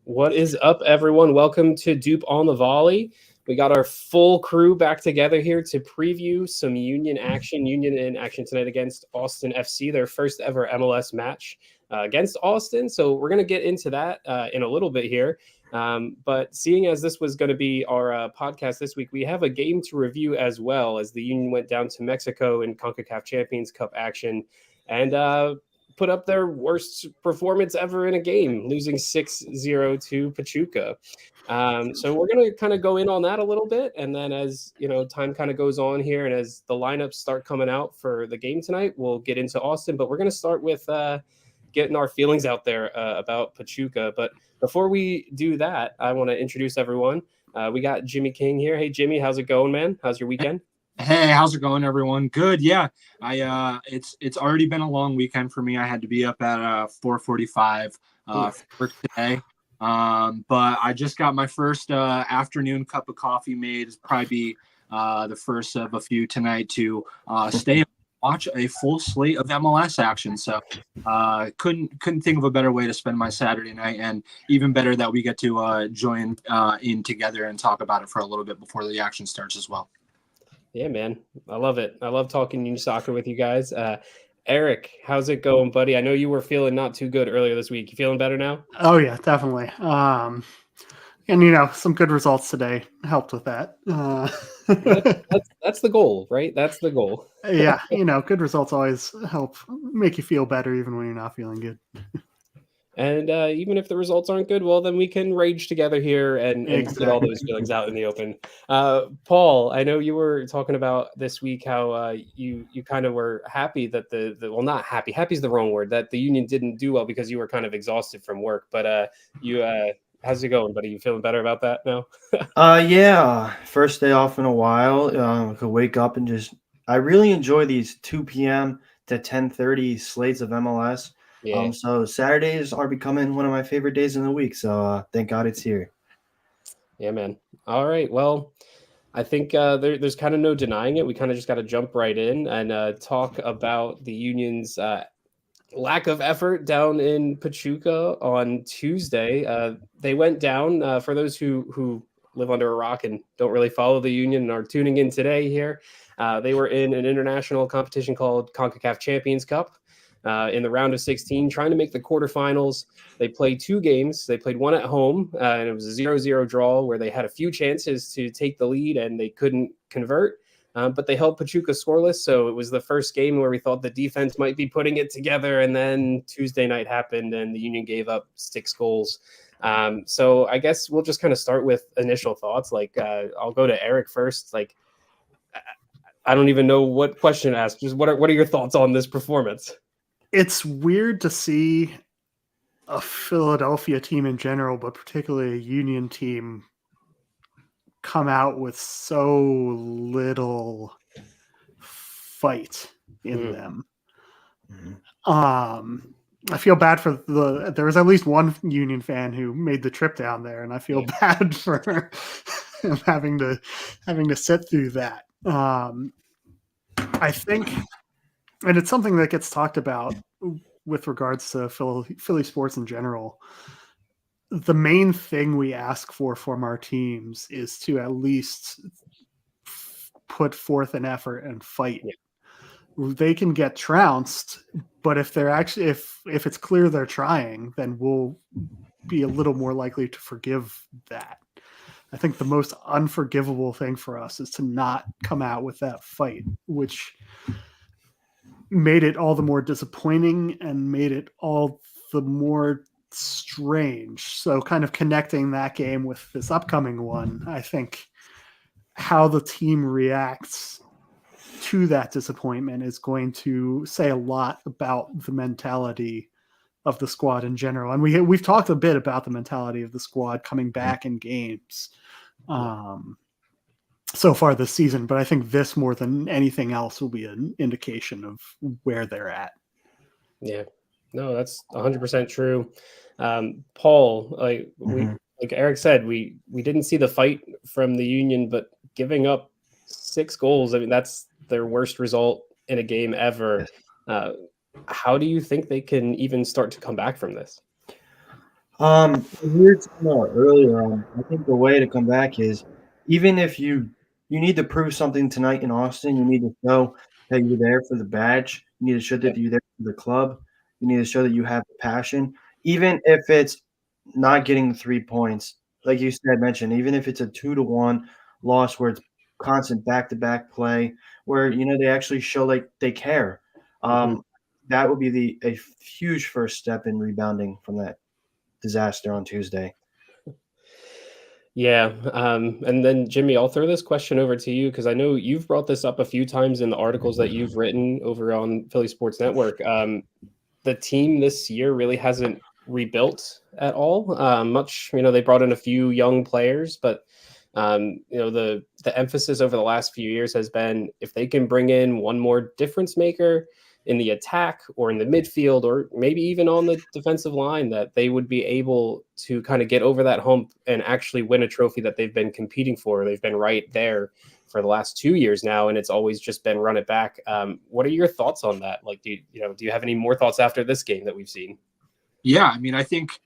What is up, everyone? Welcome to Doop on the Volley. We got our full crew back together here to preview some Union in action tonight against Austin FC, their first ever MLS match against Austin. So we're going to get into that in a little bit here. But seeing as this was going to be our podcast this week, we have a game to review as well, as the Union went down to Mexico in CONCACAF Champions Cup action and put up their worst performance ever in a game, losing 6-0 to Pachuca. So we're going to kind of go in on that a little bit. And then as time kind of goes on here and as the lineups start coming out for the game tonight, we'll get into Austin. But we're going to start with getting our feelings out there about Pachuca. But before we do that, I want to introduce everyone. We got Jimmy King here. Hey, Jimmy, how's it going, man? How's your weekend? Hey, how's it going, everyone? Good. Yeah, it's already been a long weekend for me. I had to be up at 4:45 for today, but I just got my first afternoon cup of coffee made. It's probably be the first of a few tonight to stay and watch a full slate of MLS action. So couldn't think of a better way to spend my Saturday night, and even better that we get to join in together and talk about it for a little bit before the action starts as well. Yeah, man. I love it. I love talking Union soccer with you guys. Eric, how's it going, buddy? I know you were feeling not too good earlier this week. You feeling better now? Oh, yeah, definitely. And, some good results today helped with that. That's the goal, right? That's the goal. Yeah, good results always help make you feel better even when you're not feeling good. And even if the results aren't good, well, then we can rage together here and get all those feelings out in the open. Paul, I know you were talking about this week how you kind of were happy that not happy. Happy is the wrong word. That the Union didn't do well because you were kind of exhausted from work. But how's it going, buddy? You feeling better about that now? Yeah. First day off in a while. I could wake up and I really enjoy these 2 p.m. to 10:30 slates of MLS. Yeah. So Saturdays are becoming one of my favorite days in the week. So thank God it's here. Yeah, man. All right. Well, I think there's kind of no denying it. We kind of just got to jump right in and talk about the Union's lack of effort down in Pachuca on Tuesday. They went down, for those who live under a rock and don't really follow the Union and are tuning in today here. They were in an international competition called CONCACAF Champions Cup. In the round of 16, trying to make the quarterfinals. They played 2 games. They played one at home, and it was a 0-0 draw where they had a few chances to take the lead, and they couldn't convert. But they held Pachuca scoreless, so it was the first game where we thought the defense might be putting it together, and then Tuesday night happened, and the Union gave up 6 goals. So I guess we'll just kind of start with initial thoughts. I'll go to Eric first. I don't even know what question to ask. Just what are your thoughts on this performance? It's weird to see a Philadelphia team in general, but particularly a Union team, come out with so little fight in them. Mm-hmm. I feel bad for there was at least one Union fan who made the trip down there, and I feel bad for him having to sit through that. I think, and it's something that gets talked about with regards to Philly sports in general. The main thing we ask for from our teams is to at least put forth an effort and fight. Yeah. They can get trounced, but if they're actually, if it's clear they're trying, then we'll be a little more likely to forgive that. I think the most unforgivable thing for us is to not come out with that fight, which made it all the more disappointing and made it all the more strange. So kind of connecting that game with this upcoming one, I think how the team reacts to that disappointment is going to say a lot about the mentality of the squad in general. And we've talked a bit about the mentality of the squad coming back in games so far this season, but I think this more than anything else will be an indication of where they're at. Yeah, no, that's 100% true. Paul, like Eric said, we didn't see the fight from the Union, but giving up 6 goals, I mean, that's their worst result in a game ever. How do you think they can even start to come back from this? We were talking about earlier on. I think the way to come back is, even if you need to prove something tonight in Austin, you need to show that you're there for the badge. You need to show that you're there for the club. You need to show that you have passion, even if it's not getting 3 points. Like you said, mentioned, even if it's a 2-1 loss where it's constant back-to-back play, where they actually show like they care. That would be a huge first step in rebounding from that disaster on Tuesday. Yeah. And then, Jimmy, I'll throw this question over to you because I know you've brought this up a few times in the articles that you've written over on Philly Sports Network. The team this year really hasn't rebuilt at all. Much, they brought in a few young players, but the emphasis over the last few years has been if they can bring in one more difference maker in the attack or in the midfield or maybe even on the defensive line, that they would be able to kind of get over that hump and actually win a trophy that they've been competing for. They've been right there for the last 2 years now, and it's always just been run it back. What are your thoughts on that? Like, do you have any more thoughts after this game that we've seen? Yeah, I mean, I think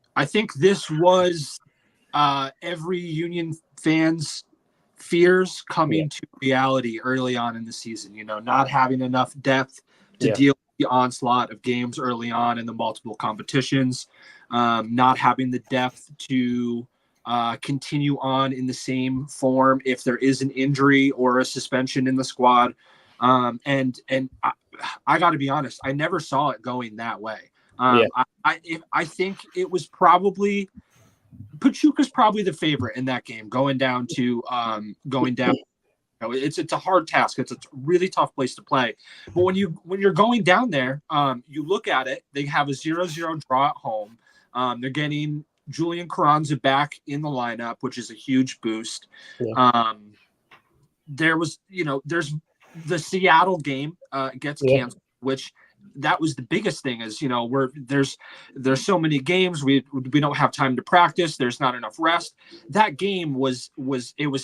this was every Union fan's fears coming to reality early on in the season. Not having enough depth to deal with the onslaught of games early on in the multiple competitions, not having the depth to continue on in the same form if there is an injury or a suspension in the squad. And I got to be honest, I never saw it going that way. I think it was probably Pachuca's probably the favorite in that game, going down. It's a hard task. It's a really tough place to play. But when you're going down there, you look at it. They have a 0-0 draw at home. They're getting Julian Carranza back in the lineup, which is a huge boost. There's the Seattle game gets canceled, which that was the biggest thing. Is there's so many games, we don't have time to practice. There's not enough rest. That game was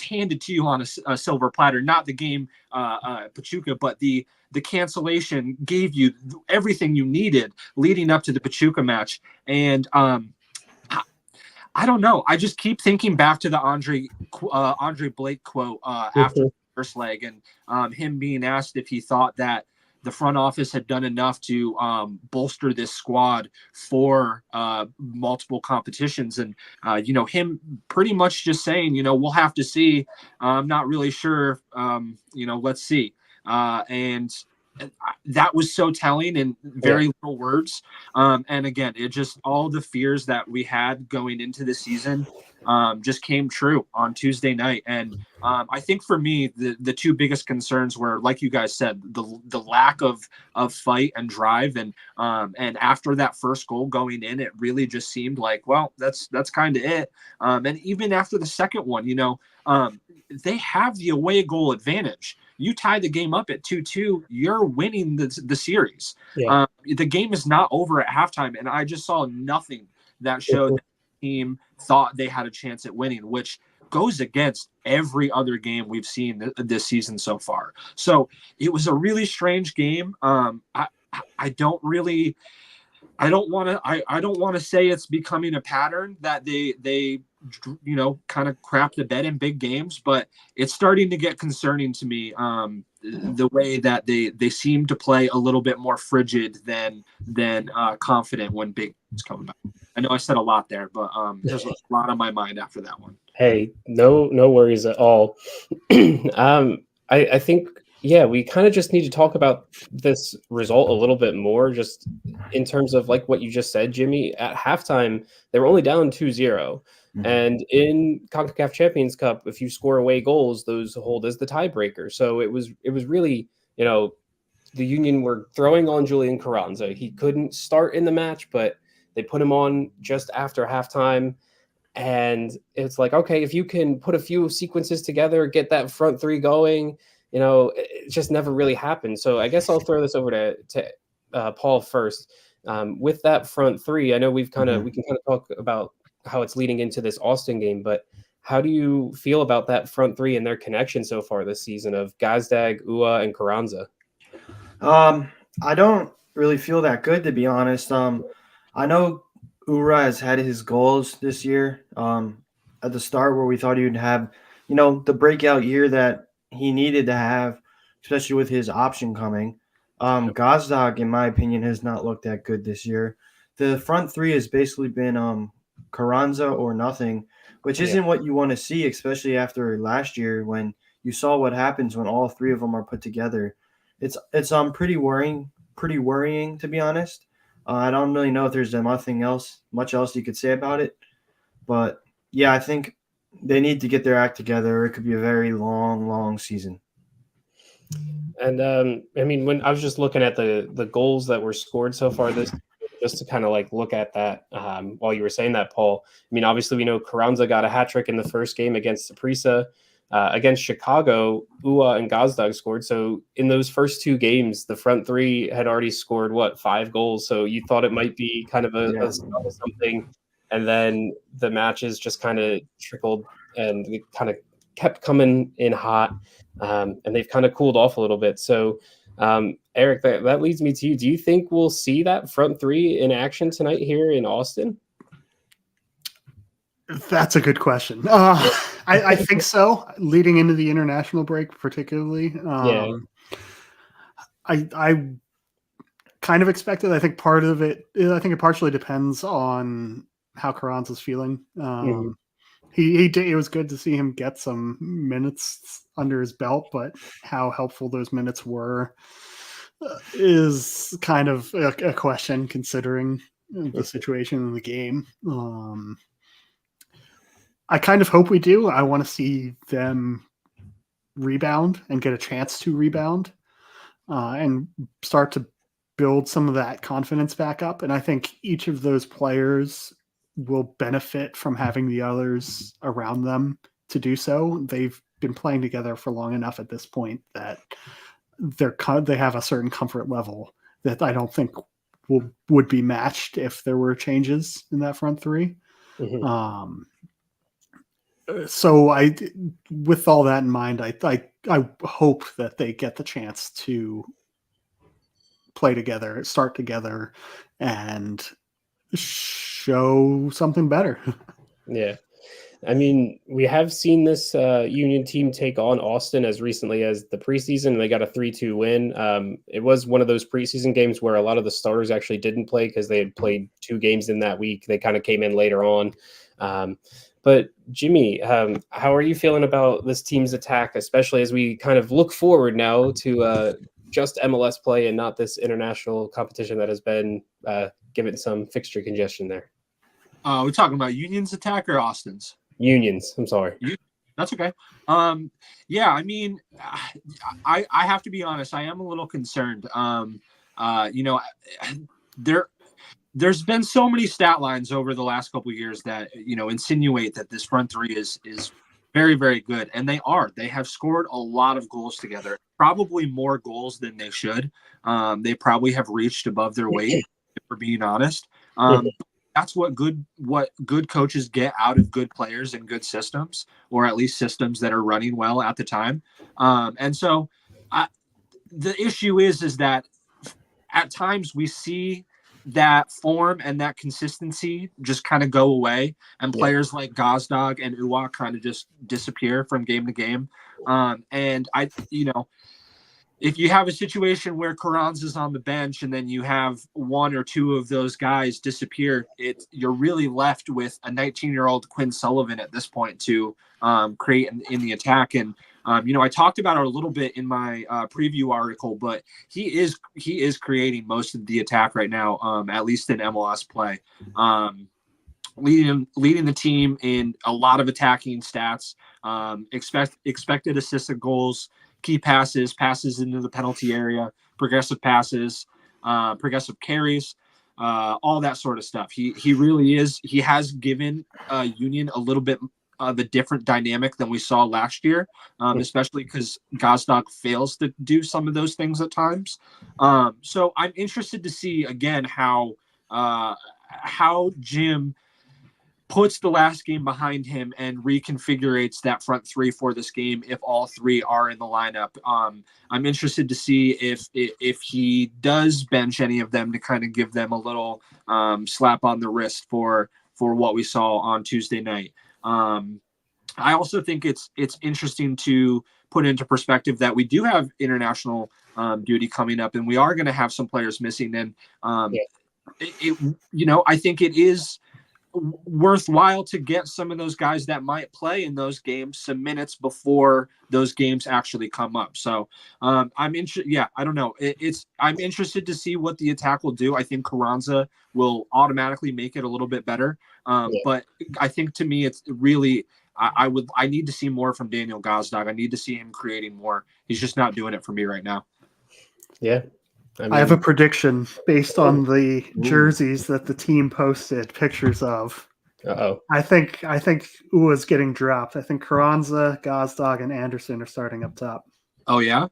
handed to you on a silver platter. Not the game Pachuca, but the cancellation gave you everything you needed leading up to the Pachuca match. And I don't know. I just keep thinking back to the Andre Blake quote after the first leg, and him being asked if he thought that the front office had done enough to bolster this squad for multiple competitions. And, him pretty much just saying, we'll have to see. I'm not really sure. Let's see. And that was so telling in very little words. And again, it just all the fears that we had going into the season just came true on Tuesday night. And I think for me, the two biggest concerns were, like you guys said, the lack of fight and drive. And after that first goal going in, it really just seemed like, well, that's kind of it. And even after the second one, they have the away goal advantage. You tie the game up at 2-2, you're winning the series. The game is not over at halftime, and I just saw nothing that showed that the team thought they had a chance at winning, which goes against every other game we've seen this season so far. So it was a really strange game. I don't want to say it's becoming a pattern that they kind of crap the bed in big games, but it's starting to get concerning to me. The way that they seem to play a little bit more frigid than confident when big games come about. I know I said a lot there, but there's a lot on my mind after that one. Hey, no worries at all. I think, we kind of just need to talk about this result a little bit more, just in terms of like what you just said, Jimmy. At halftime, they were only down 2-0. And in CONCACAF Champions Cup, if you score away goals, those hold as the tiebreaker. So it was really the Union were throwing on Julian Carranza. He couldn't start in the match, but they put him on just after halftime. And it's like, okay, if you can put a few sequences together, get that front three going, it just never really happened. So I guess I'll throw this over to Paul first. With that front three, I know we can kind of talk about how it's leading into this Austin game, but how do you feel about that front three and their connection so far this season of Gazdag, Ua, and Carranza? I don't really feel that good, to be honest. I know Ura has had his goals this year. At the start, where we thought he would have, the breakout year that he needed to have, especially with his option coming. Gazdag, in my opinion, has not looked that good this year. The front three has basically been Carranza or nothing, which isn't what you want to see, especially after last year when you saw what happens when all three of them are put together. It's pretty worrying, to be honest. I don't really know if there's much else you could say about it, but yeah, I think they need to get their act together. It could be a very long, long season. And I mean, when I was just looking at the goals that were scored so far this, just to kind of like look at that while you were saying that, Paul. I mean, obviously we know Carranza got a hat trick in the first game against Saprissa. Against Chicago, Ua and Gazdag scored. So in those first two games, the front three had already scored 5 goals. So you thought it might be kind of a something, and then the matches just kind of trickled and it kind of kept coming in hot, and they've kind of cooled off a little bit. So Eric, that leads me to you. Do you think we'll see that front three in action tonight here in Austin? That's a good question. I think so. Leading into the international break, particularly. I kind of expected. I think part of it. I think it partially depends on how Carranza's feeling. It was good to see him get some minutes under his belt, but how helpful those minutes were is kind of a question considering the situation in the game. I kind of hope we do. I want to see them rebound and get a chance to rebound and start to build some of that confidence back up. And I think each of those players will benefit from having the others around them to do so. They've been playing together for long enough at this point that they have a certain comfort level that I don't think would be matched if there were changes in that front three. So with all that in mind, I hope that they get the chance to play together, start together, and show something better. Yeah. I mean, we have seen this Union team take on Austin as recently as the preseason. They got a 3-2 win. It was one of those preseason games where a lot of the starters actually didn't play because they had played 2 games in that week. They kind of came in later on. But Jimmy, how are you feeling about this team's attack, especially as we kind of look forward now to just MLS play and not this international competition that has been given some fixture congestion there? We're talking about Union's attack or Austin's? Unions. I'm sorry. That's okay. Yeah, I mean, I have to be honest. I am a little concerned. There's been so many stat lines over the last couple of years that insinuate that this front three is very, very good, and they are. They have scored a lot of goals together, probably more goals than they should. They probably have reached above their weight, if we're being honest. That's what good coaches get out of good players and good systems, or at least systems that are running well at the time. And so the issue is that at times we see that form and that consistency just kind of go away, and players like Gazdag and Uwa kind of just disappear from game to game. And if you have a situation where Carranza's on the bench and then you have 1 or 2 of those guys disappear, you're really left with a 19-year-old Quinn Sullivan at this point to create in the attack. And I talked about it a little bit in my preview article, but he is creating most of the attack right now, at least in MLS play, leading the team in a lot of attacking stats, expected assisted goals, key passes, passes into the penalty area, progressive passes, progressive carries, all that sort of stuff. He really is. He has given Union a little bit of a different dynamic than we saw last year, especially because Gazdag fails to do some of those things at times. So I'm interested to see again how Jim puts the last game behind him and reconfigurates that front three for this game if all three are in the lineup. I'm interested to see if he does bench any of them to kind of give them a little slap on the wrist for what we saw on Tuesday night. I also think it's interesting to put into perspective that we do have international duty coming up, and we are going to have some players missing. And I think it is worthwhile to get some of those guys that might play in those games some minutes before those games actually come up. So I'm interested. Yeah, I don't know. I'm interested to see what the attack will do. I think Carranza will automatically make it a little bit better. But I think to me, it's really, I need to see more from Daniel Gazdag. I need to see him creating more. He's just not doing it for me right now. Yeah. I have a prediction based on the jerseys that the team posted pictures of. Uh-oh. I think Ua's getting dropped. I think Carranza, Gazdag, and Anderson are starting up top. Oh yeah?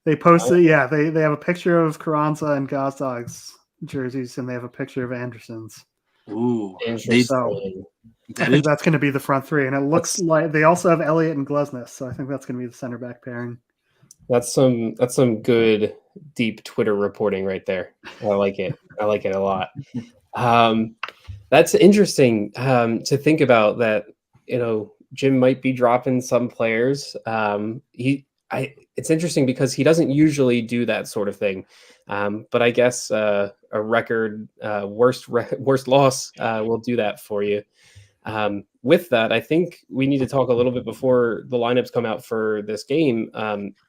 They posted, yeah, they have a picture of Carranza and Gazdag's jerseys, and they have a picture of Anderson's. Ooh. Interesting. I think that's going to be the front three, and it looks like they also have Elliott and Glesnes, so I think that's going to be the center back pairing. That's some good deep Twitter reporting right there. I like it. I like it a lot. That's interesting to think about that. Jim might be dropping some players. It's interesting because he doesn't usually do that sort of thing. But I guess a record worst loss will do that for you. With that, I think we need to talk a little bit before the lineups come out for this game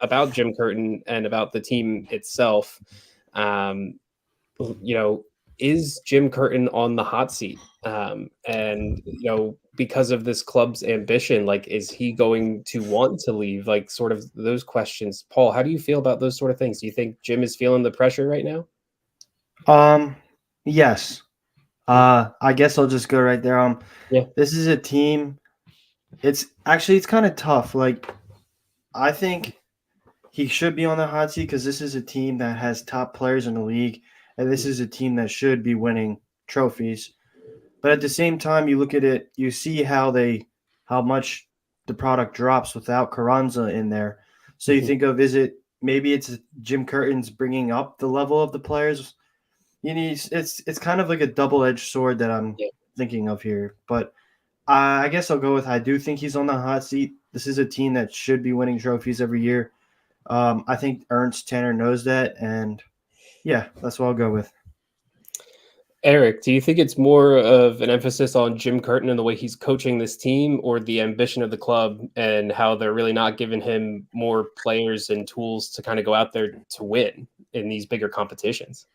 about Jim Curtin and about the team itself. Is Jim Curtin on the hot seat? And because of this club's ambition, like, is he going to want to leave? Like, sort of those questions. Paul, how do you feel about those sort of things? Do you think Jim is feeling the pressure right now? Yes. I guess I'll just go right there. This is a team. It's kind of tough. Like, I think he should be on the hot seat because this is a team that has top players in the league, and this is a team that should be winning trophies. But at the same time, you look at it, you see how much the product drops without Carranza in there. So you think of, maybe it's Jim Curtin's bringing up the level of the players. It's kind of like a double-edged sword that I'm thinking of here. But I guess I'll go with, I do think he's on the hot seat. This is a team that should be winning trophies every year. I think Ernst Tanner knows that, and yeah, that's what I'll go with. Eric, do you think it's more of an emphasis on Jim Curtin and the way he's coaching this team, or the ambition of the club and how they're really not giving him more players and tools to kind of go out there to win in these bigger competitions?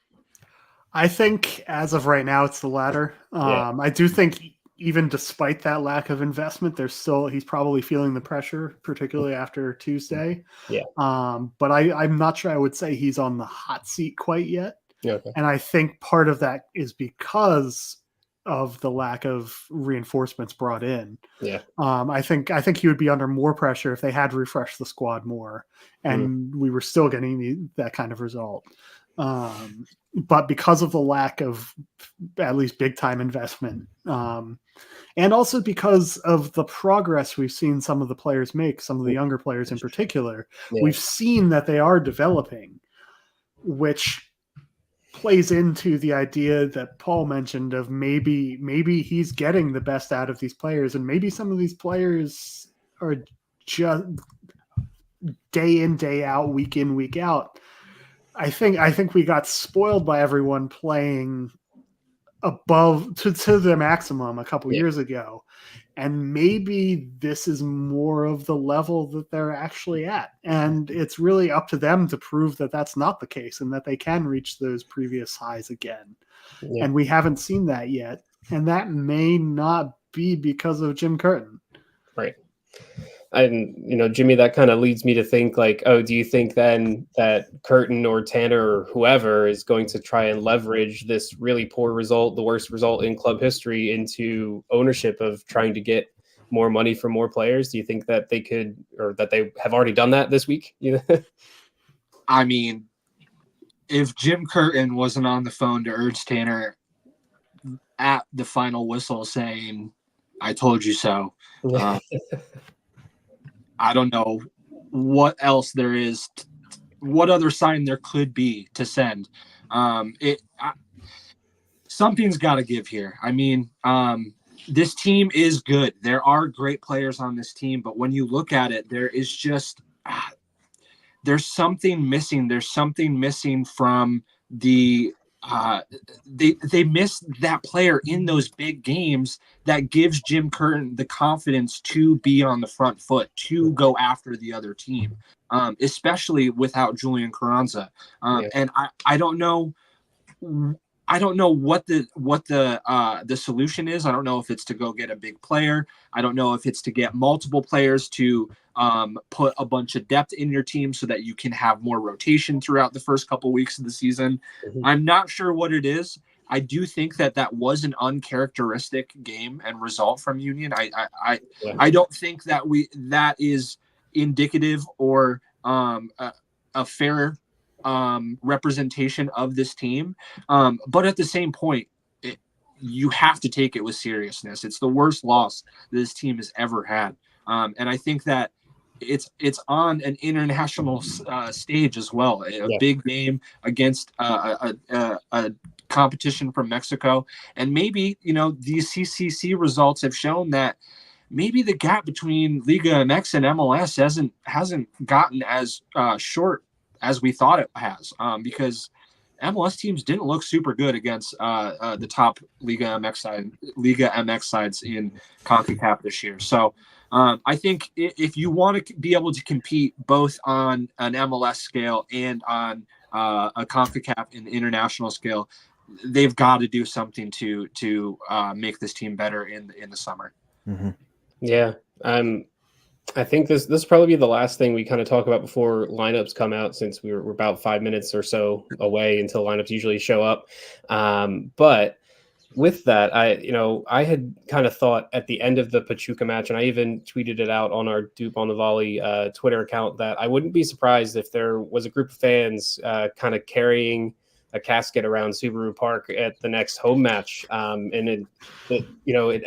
I think as of right now, it's the latter. I do think even despite that lack of investment, he's probably feeling the pressure, particularly after Tuesday. Yeah. But I'm not sure I would say he's on the hot seat quite yet. Okay. And I think part of that is because of the lack of reinforcements brought in. Yeah. I think he would be under more pressure if they had refreshed the squad more, and we were still getting that kind of result. But because of the lack of at least big time investment, and also because of the progress we've seen some of the players make, some of the younger players in particular, we've seen that they are developing, which plays into the idea that Paul mentioned of maybe he's getting the best out of these players, and maybe some of these players are just day in, day out, week in, week out. I think we got spoiled by everyone playing above to their maximum a couple years ago, and maybe this is more of the level that they're actually at, and it's really up to them to prove that that's not the case and that they can reach those previous highs again. And we haven't seen that yet, and that may not be because of Jim Curtin. Right. And Jimmy, that kind of leads me to think like, oh, do you think then that Curtin or Tanner or whoever is going to try and leverage this really poor result, the worst result in club history, into ownership of trying to get more money from more players? Do you think that they could, or that they have already done that this week? I mean, if Jim Curtin wasn't on the phone to urge Tanner at the final whistle saying, "I told you so," I don't know what else there is, what other sign there could be to send. Something's got to give here. I mean, this team is good. There are great players on this team, but when you look at it, there is just there's something missing. There's something missing from the they miss that player in those big games that gives Jim Curtin the confidence to be on the front foot, to go after the other team, especially without Julian Carranza. And I don't know. I don't know what the solution is. I don't know if it's to go get a big player. I don't know if it's to get multiple players to put a bunch of depth in your team so that you can have more rotation throughout the first couple weeks of the season. Mm-hmm. I'm not sure what it is. I do think that was an uncharacteristic game and result from Union. I don't think that is indicative or a fair representation of this team. But at the same point, you have to take it with seriousness. It's the worst loss this team has ever had. And I think that it's on an international stage as well. A big game against a competition from Mexico. And maybe, these CCC results have shown that maybe the gap between Liga MX and MLS hasn't gotten as short as we thought it has, because MLS teams didn't look super good against the top Liga MX sides in CONCACAF this year. So I think if you want to be able to compete both on an MLS scale and on a CONCACAF and international scale, they've got to do something to make this team better in the summer. Mm-hmm. Yeah. I think this will probably be the last thing we kind of talk about before lineups come out, since we're about 5 minutes or so away until lineups usually show up. But with that, I had kind of thought at the end of the Pachuca match, and I even tweeted it out on our Doop on the Volley Twitter account, that I wouldn't be surprised if there was a group of fans kind of carrying a casket around Subaru Park at the next home match. And it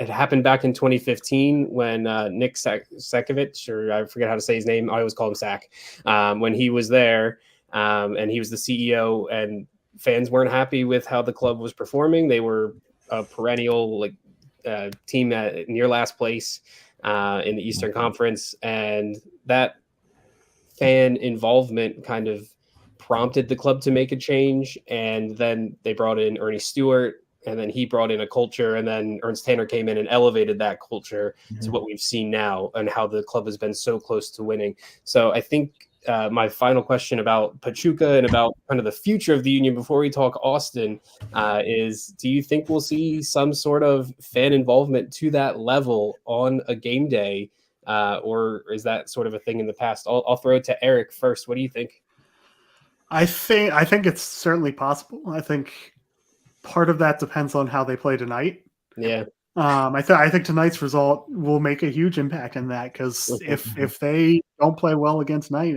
had happened back in 2015 when Nick Sekovic, or I forget how to say his name, I always call him Sack, when he was there, and he was the CEO, and fans weren't happy with how the club was performing. They were a perennial team at near last place in the Eastern Conference, and that fan involvement kind of prompted the club to make a change. And then they brought in Ernie Stewart, and then he brought in a culture, and then Ernst Tanner came in and elevated that culture to what we've seen now, and how the club has been so close to winning. So I think my final question about Pachuca and about kind of the future of the Union before we talk Austin is, do you think we'll see some sort of fan involvement to that level on a game day, or is that sort of a thing in the past? I'll throw it to Eric first. What do you think? I think it's certainly possible. I think part of that depends on how they play tonight. Yeah. I think tonight's result will make a huge impact in that, because if they don't play well again tonight,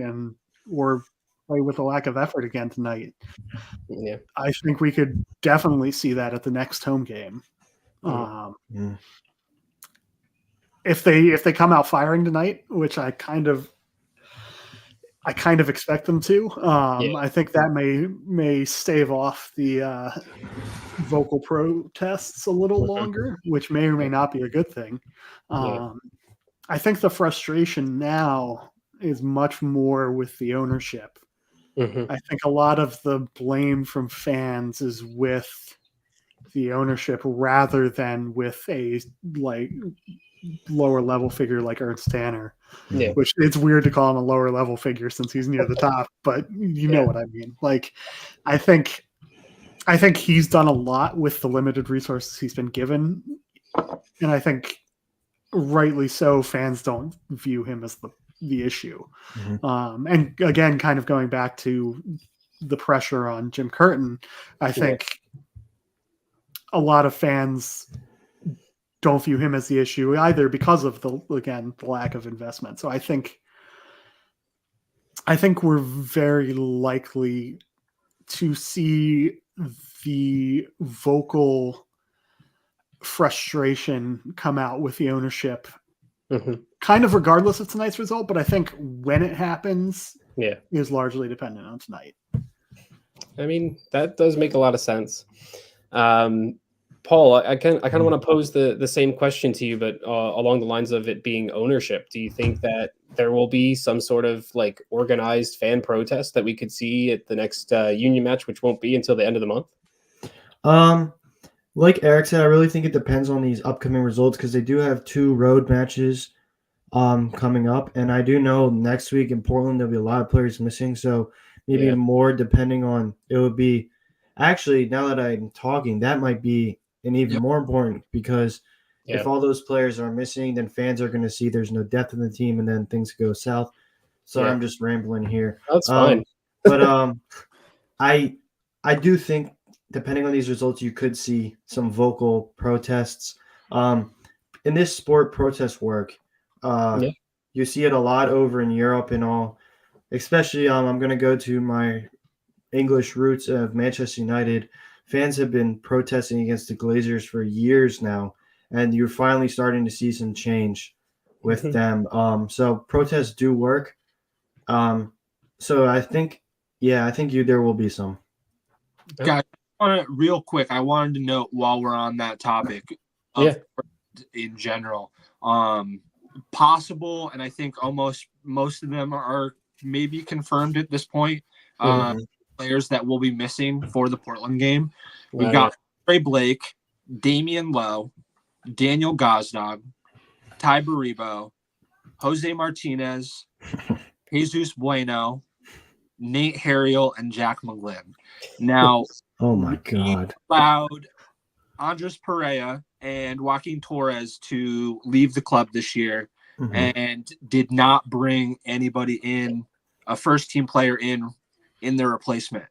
or play with a lack of effort again tonight, I think we could definitely see that at the next home game. If they come out firing tonight, which I kind of expect them to. I think that may stave off the vocal protests a little longer, which may or may not be a good thing. I think the frustration now is much more with the ownership. I think a lot of the blame from fans is with the ownership rather than with a lower level figure like Ernst Tanner, which it's weird to call him a lower level figure since he's near the top, but you know what I mean. I think he's done a lot with the limited resources he's been given, and I think rightly so, fans don't view him as the issue. Mhm. And again, kind of going back to the pressure on Jim Curtin, I think a lot of fans don't view him as the issue either because of the lack of investment. So I think we're very likely to see the vocal frustration come out with the ownership, kind of regardless of tonight's result. But I think when it happens, is largely dependent on tonight. I mean, that does make a lot of sense. Paul, I kind of want to pose the same question to you, but along the lines of it being ownership. Do you think that there will be some sort of like organized fan protest that we could see at the next Union match, which won't be until the end of the month? Like Eric said, I really think it depends on these upcoming results because they do have 2 road matches coming up, and I do know next week in Portland there'll be a lot of players missing, so maybe more depending on it would be. Actually, now that I'm talking, that might be an even more important because if all those players are missing, then fans are going to see there's no depth in the team, and then things go south. Sorry, I'm just rambling here. That's fine. But I do think depending on these results, you could see some vocal protests. In this sport, protests work. You see it a lot over in Europe and all. Especially, I'm going to go to my English roots of Manchester United. Fans have been protesting against the Glazers for years now, and you're finally starting to see some change with them. So protests do work. So I think there will be some. Guys, real quick, I wanted to note while we're on that topic in general, possible, and I think almost most of them are maybe confirmed at this point, players that will be missing for the Portland game. We've got Trey Blake, Damian Lowe, Daniel Gazdag, Ty Baribo, Jose Martinez, Jesus Bueno, Nate Harriel, and Jack McGlynn. Now, oh my God, allowed Andres Pereira and Joaquin Torres to leave the club this year and did not bring anybody in, a first team player in their replacement.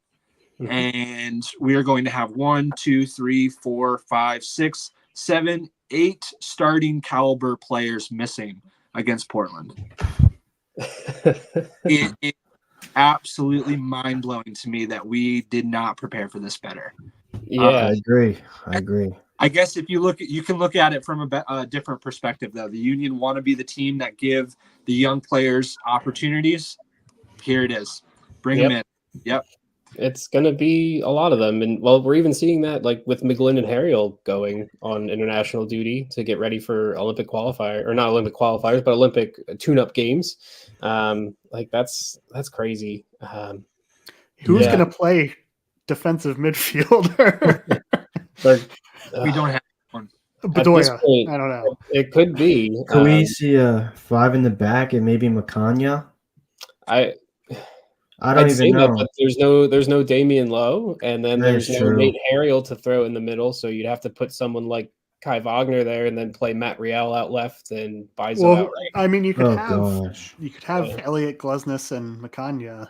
And we are going to have 1, 2, 3, 4, 5, 6, 7, 8 starting caliber players missing against Portland. It's absolutely mind-blowing to me that we did not prepare for this better. I agree. I guess if you can look at it from a different perspective, though. The Union want to be the team that give the young players opportunities. Here it is. Bring them in. Yep. It's going to be a lot of them. And well, we're even seeing that like with McGlynn and Harriel going on international duty to get ready for Olympic qualifier, or not Olympic qualifiers, but Olympic tune-up games. Like that's crazy. Who's going to play defensive midfielder? We don't have one. Bedoya. I don't know. It could be. Could we see a 5 in the back and maybe Macania? I don't even know. But there's no Damian Lowe, and then there's no Nate Harriel to throw in the middle. So you'd have to put someone like Kai Wagner there, and then play Matt Riel out left and Bizo out right. I mean, you could have Elliot Glesnes and Macania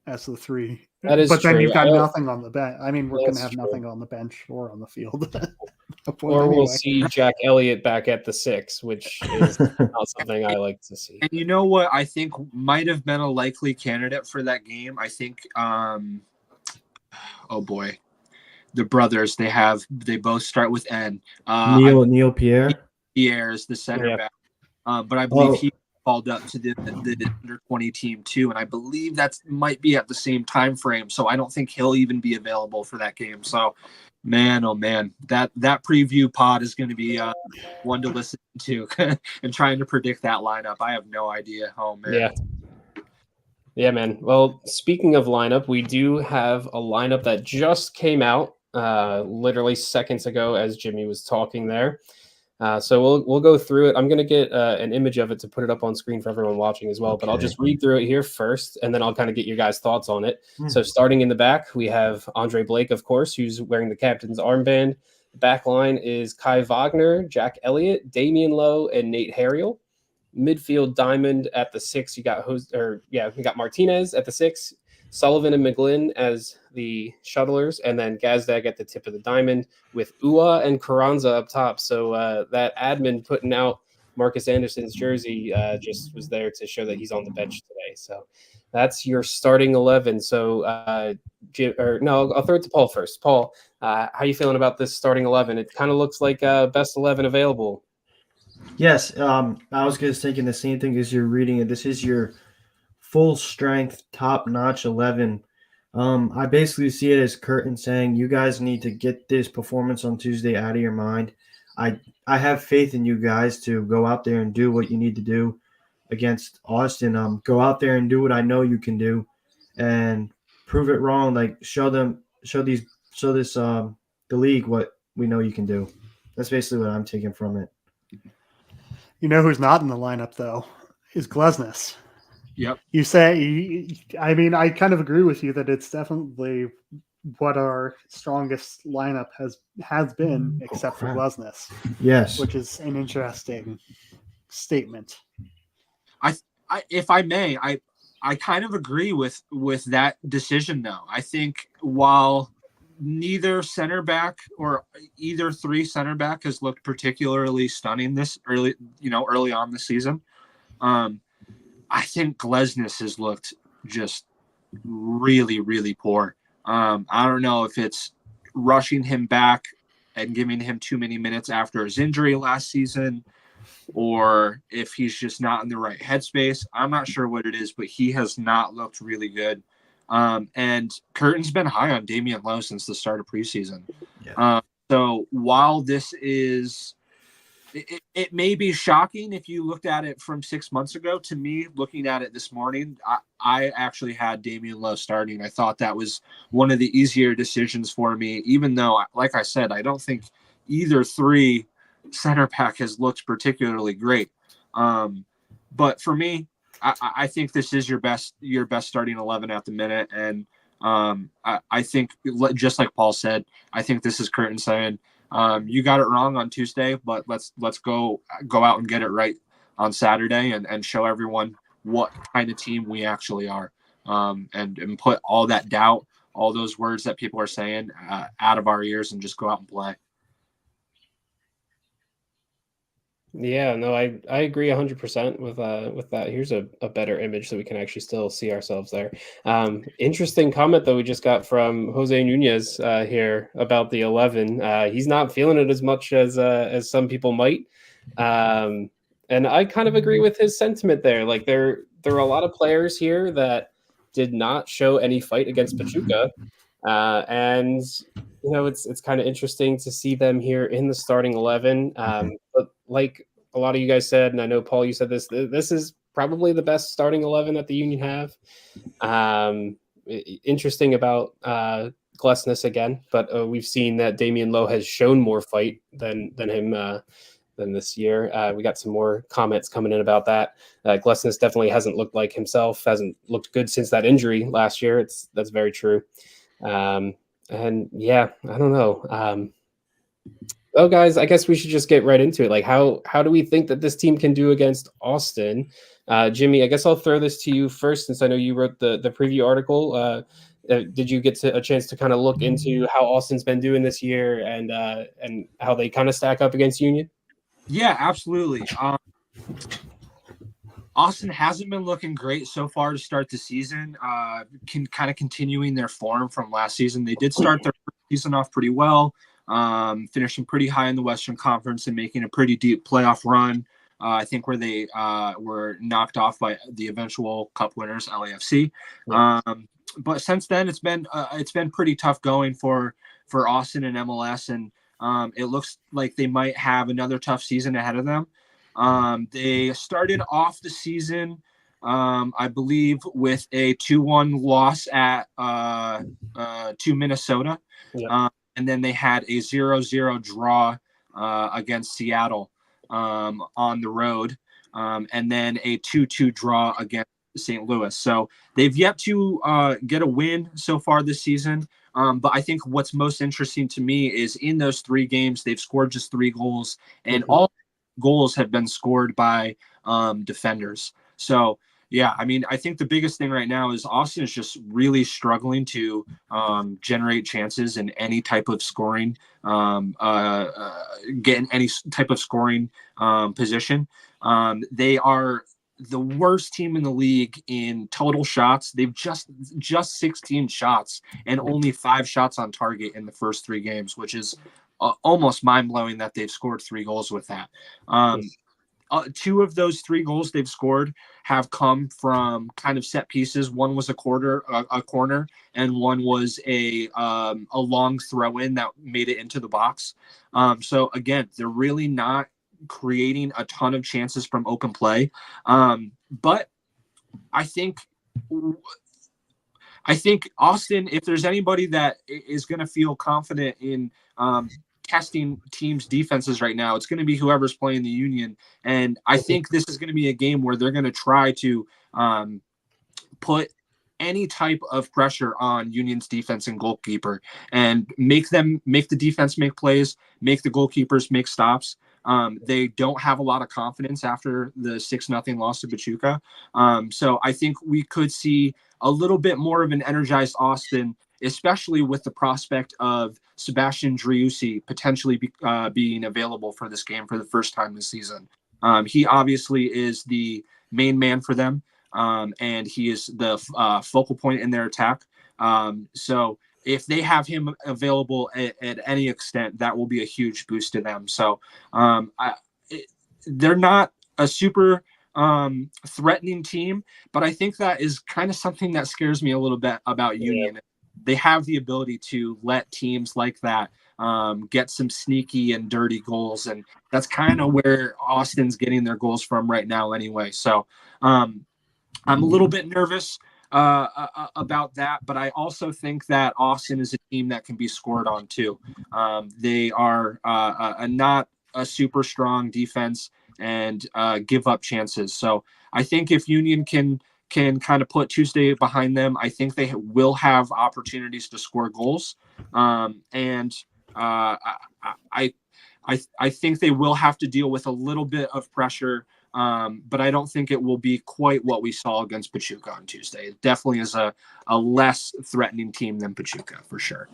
as the 3. That is but true. Then you've got nothing on the bench. I mean, we're going to have nothing on the bench or on the field. Or we'll see Jack Elliott back at the 6, which is not something I like to see. And you know what I think might have been a likely candidate for that game? I think, oh boy, the brothers, they both start with N. Neil Pierre? Pierre is the center back. But I believe he called up to the under 20 team too, and I believe that might be at the same time frame. So I don't think he'll even be available for that game. So, man, oh man, that preview pod is going to be one to listen to and trying to predict that lineup. I have no idea. Oh man, yeah, man. Well, speaking of lineup, we do have a lineup that just came out literally seconds ago as Jimmy was talking there. So we'll go through it. I'm going to get an image of it to put it up on screen for everyone watching as well, but I'll just read through it here first, and then I'll kind of get your guys' thoughts on it. So starting in the back, we have Andre Blake, of course, who's wearing the captain's armband. Back line is Kai Wagner, Jack Elliott, Damian Lowe, and Nate Harriel. Midfield diamond at the 6, we got Martinez at the 6, Sullivan and McGlynn as the shuttlers, and then Gazdag at the tip of the diamond with Ua and Carranza up top. So that admin putting out Marcus Anderson's jersey just was there to show that he's on the bench today. So that's your starting 11. So I'll throw it to Paul first. Paul, how you feeling about this starting 11? It kind of looks like best 11 available. Yes, I was just thinking the same thing as you're reading it. This is your full strength, top notch 11. I basically see it as Curtin saying, you guys need to get this performance on Tuesday out of your mind. I have faith in you guys to go out there and do what you need to do against Austin. Go out there and do what I know you can do, and prove it wrong. Like show the league what we know you can do. That's basically what I'm taking from it. You know who's not in the lineup though is Glesnes. Yep. You say, I mean, I kind of agree with you that it's definitely what our strongest lineup has been, except for Glesnes. Yes. Which is an interesting statement. If I may, I kind of agree with that decision though. I think while neither center back or either 3 center back has looked particularly stunning this early on the season, I think Glesnes has looked just really, really poor. I don't know if it's rushing him back and giving him too many minutes after his injury last season, or if he's just not in the right headspace. I'm not sure what it is, but he has not looked really good. And Curtin's been high on Damian Lowe since the start of preseason. Yeah. So while this is, it may be shocking if you looked at it from 6 months ago. To me, looking at it this morning, I actually had Damian Lowe starting. I thought that was one of the easier decisions for me, even though, like I said, I don't think either 3 center back has looked particularly great. But for me, I think this is your best starting 11 at the minute. And I think, just like Paul said, I think this is Curtin saying, you got it wrong on Tuesday, but let's go out and get it right on Saturday and show everyone what kind of team we actually are, and put all that doubt, all those words that people are saying out of our ears, and just go out and play. Yeah, no, I agree 100% with that. Here's a better image so we can actually still see ourselves there. Interesting comment though we just got from Jose Nunez here about the 11. He's not feeling it as much as some people might, and I kind of agree with his sentiment there. Like there are a lot of players here that did not show any fight against Pachuca, and you know it's kind of interesting to see them here in the starting 11. But like a lot of you guys said, and I know Paul, you said this is probably the best starting 11 that the Union have. Interesting about Glesnes again, but we've seen that Damian Lowe has shown more fight than him than this year. We got some more comments coming in about that. Glesnes definitely hasn't looked like himself, hasn't looked good since that injury last year. That's very true. And yeah, I don't know. Well, guys, I guess we should just get right into it. Like, how do we think that this team can do against Austin? Jimmy, I guess I'll throw this to you first, since I know you wrote the preview article. Did you get a chance to kind of look into how Austin's been doing this year and how they kind of stack up against Union? Yeah, absolutely. Austin hasn't been looking great so far to start the season. Kind of continuing their form from last season. They did start their season off pretty well, finishing pretty high in the Western Conference and making a pretty deep playoff run. I think where they were knocked off by the eventual Cup winners, LAFC. Yeah. But since then, it's been pretty tough going for Austin and MLS, and it looks like they might have another tough season ahead of them. They started off the season, I believe, with a 2-1 loss to Minnesota. Yeah. And then they had a 0-0 draw against Seattle on the road, and then a 2-2 draw against St. Louis. So they've yet to get a win so far this season. But I think what's most interesting to me is in those 3 games, they've scored just 3 goals, and all goals have been scored by defenders. So, yeah, I mean, I think the biggest thing right now is Austin is just really struggling to generate chances in any type of scoring, get in any type of scoring position. They are the worst team in the league in total shots. They've just 16 shots and only 5 shots on target in the first 3 games, which is almost mind-blowing that they've scored 3 goals with that. 2 of those 3 goals they've scored have come from kind of set pieces. One was a corner, and one was a long throw in that made it into the box. So again, they're really not creating a ton of chances from open play. But I think Austin, if there's anybody that is going to feel confident in testing teams' defenses right now, it's going to be whoever's playing the Union. And I think this is going to be a game where they're going to try to put any type of pressure on Union's defense and goalkeeper and make the defense make plays, make the goalkeepers make stops. They don't have a lot of confidence after the 6-0 loss to Pachuca. So I think we could see a little bit more of an energized Austin, especially with the prospect of Sebastian Driussi potentially being available for this game for the first time this season. He obviously is the main man for them, and he is the focal point in their attack. So if they have him available at any extent, that will be a huge boost to them. So they're not a super threatening team, but I think that is kind of something that scares me a little bit about Union. They have the ability to let teams like that get some sneaky and dirty goals, and that's kind of where Austin's getting their goals from right now anyway. So I'm a little bit nervous about that, but I also think that Austin is a team that can be scored on too. They are not a super strong defense and give up chances. So I think if Union can kind of put Tuesday behind them, I think they will have opportunities to score goals. And I think they will have to deal with a little bit of pressure, but I don't think it will be quite what we saw against Pachuca on Tuesday. It definitely is a less threatening team than Pachuca, for sure.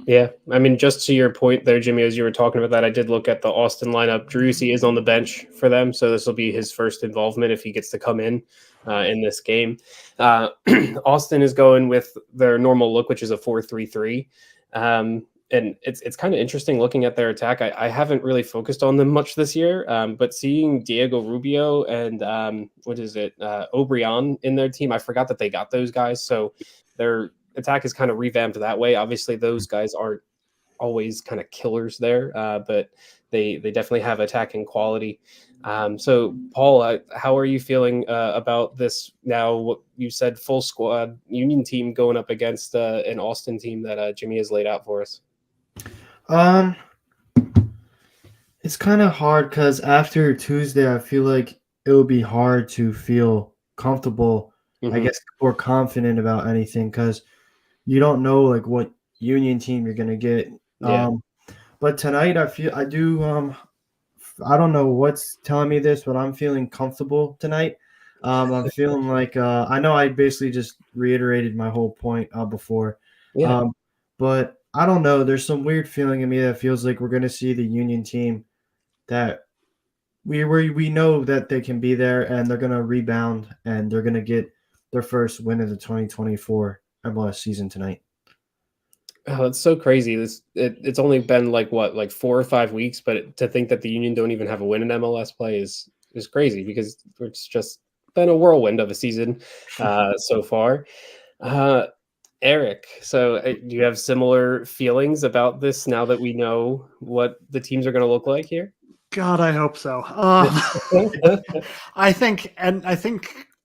Yeah, I mean, just to your point there, Jimmy, as you were talking about that, I did look at the Austin lineup. Driussi is on the bench for them, so this will be his first involvement if he gets to come in this game. Austin is going with their normal look, which is a 4-3-3. And it's kind of interesting looking at their attack. I haven't really focused on them much this year, but seeing Diego Rubio and Obrian in their team, I forgot that they got those guys. So their attack is kind of revamped that way. Obviously, those guys aren't always kind of killers there, but they definitely have attacking quality. So, Paul, how are you feeling about this now? What you said, full squad Union team going up against an Austin team that Jimmy has laid out for us. It's kind of hard because after Tuesday, I feel like it would be hard to feel comfortable, I guess, or confident about anything because you don't know like what Union team you're gonna get. Yeah. But tonight I don't know what's telling me this, but I'm feeling comfortable tonight. I'm feeling like I know I basically just reiterated my whole point before. Yeah. But I don't know. There's some weird feeling in me that feels like we're gonna see the Union team that we know that they can be there and they're gonna rebound and they're gonna get their first win of the 2024 MLS season tonight. Oh, it's so crazy. It's only been like 4 or 5 weeks, but to think that the Union don't even have a win in MLS play is crazy because it's just been a whirlwind of a season so far. Eric, so do you have similar feelings about this now that we know what the teams are going to look like here? God, I hope so. I think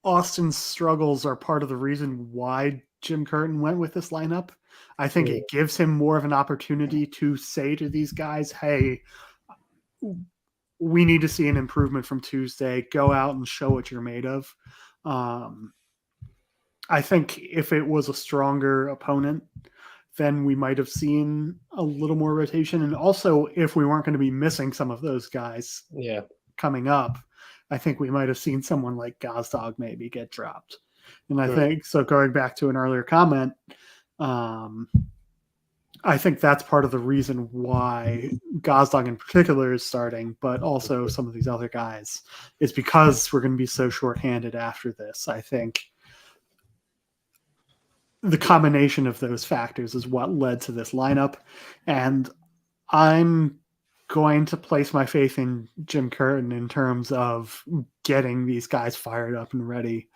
Austin's struggles are part of the reason why Jim Curtin went with this lineup. I think it gives him more of an opportunity to say to these guys, hey, we need to see an improvement from Tuesday. Go out and show what you're made of. I think if it was a stronger opponent, then we might have seen a little more rotation. And also, if we weren't going to be missing some of those guys Yeah. coming up, I think we might have seen someone like Gazdag maybe get dropped. And I think, so going back to an earlier comment, I think that's part of the reason why Gazdag in particular is starting, but also some of these other guys, is because we're going to be so shorthanded after this. I think the combination of those factors is what led to this lineup. And I'm going to place my faith in Jim Curtin in terms of getting these guys fired up and ready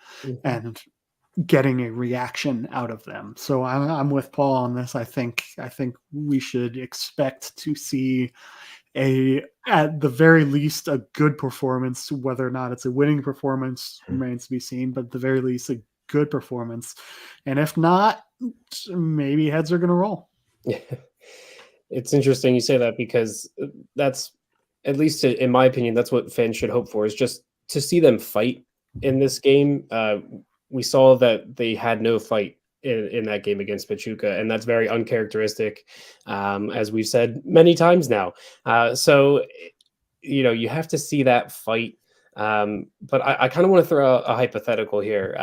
and getting a reaction out of them. So I'm with Paul on this. I think we should expect to see at the very least a good performance. Whether or not it's a winning performance remains to be seen, but at the very least a good performance. And if not, maybe heads are going to roll. It's interesting you say that, because that's, at least in my opinion, that's what fans should hope for, is just to see them fight in this game. We saw that they had no fight in that game against Pachuca, and that's very uncharacteristic, as we've said many times now. So, you have to see that fight. But I kind of want to throw a hypothetical here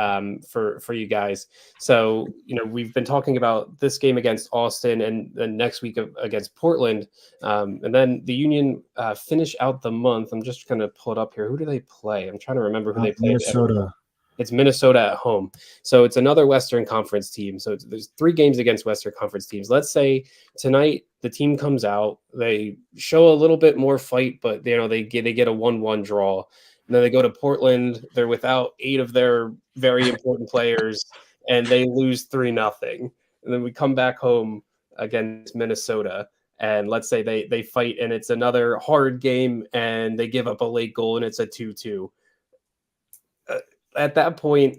for you guys. So, we've been talking about this game against Austin and then next week against Portland. And then the Union finish out the month. I'm just going to pull it up here. Who do they play? I'm trying to remember who they play. Minnesota. It's Minnesota at home. So it's another Western Conference team. So there's 3 games against Western Conference teams. Let's say tonight the team comes out, they show a little bit more fight, but they get a 1-1 draw. And then they go to Portland. They're without 8 of their very important players, and they lose 3-0. And then we come back home against Minnesota, and let's say they fight, and it's another hard game, and they give up a late goal, and it's a 2-2. At that point,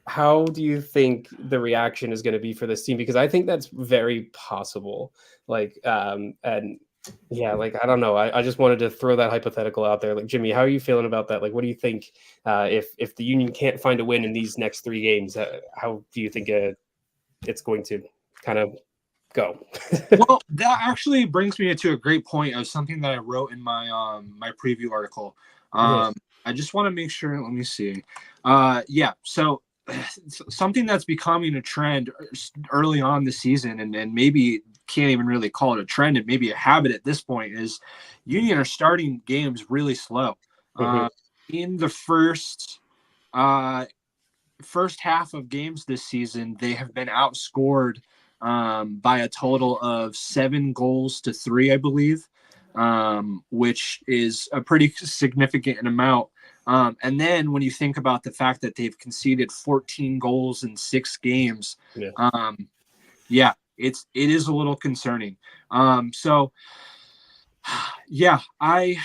how do you think the reaction is going to be for this team? Because I think that's very possible. And yeah, I don't know. I just wanted to throw that hypothetical out there. Jimmy, how are you feeling about that? What do you think if the Union can't find a win in these next 3 games? How do you think it's going to kind of go? Well, that actually brings me to a great point of something that I wrote in my my preview article. I just want to make sure. Let me see. So something that's becoming a trend early on the season, and maybe can't even really call it a trend, and maybe a habit at this point, is Union are starting games really slow. In the first half of games this season, they have been outscored by a total of 7-3, I believe, which is a pretty significant amount. And then when you think about the fact that they've conceded 14 goals in 6 games, it is a little concerning. So yeah, I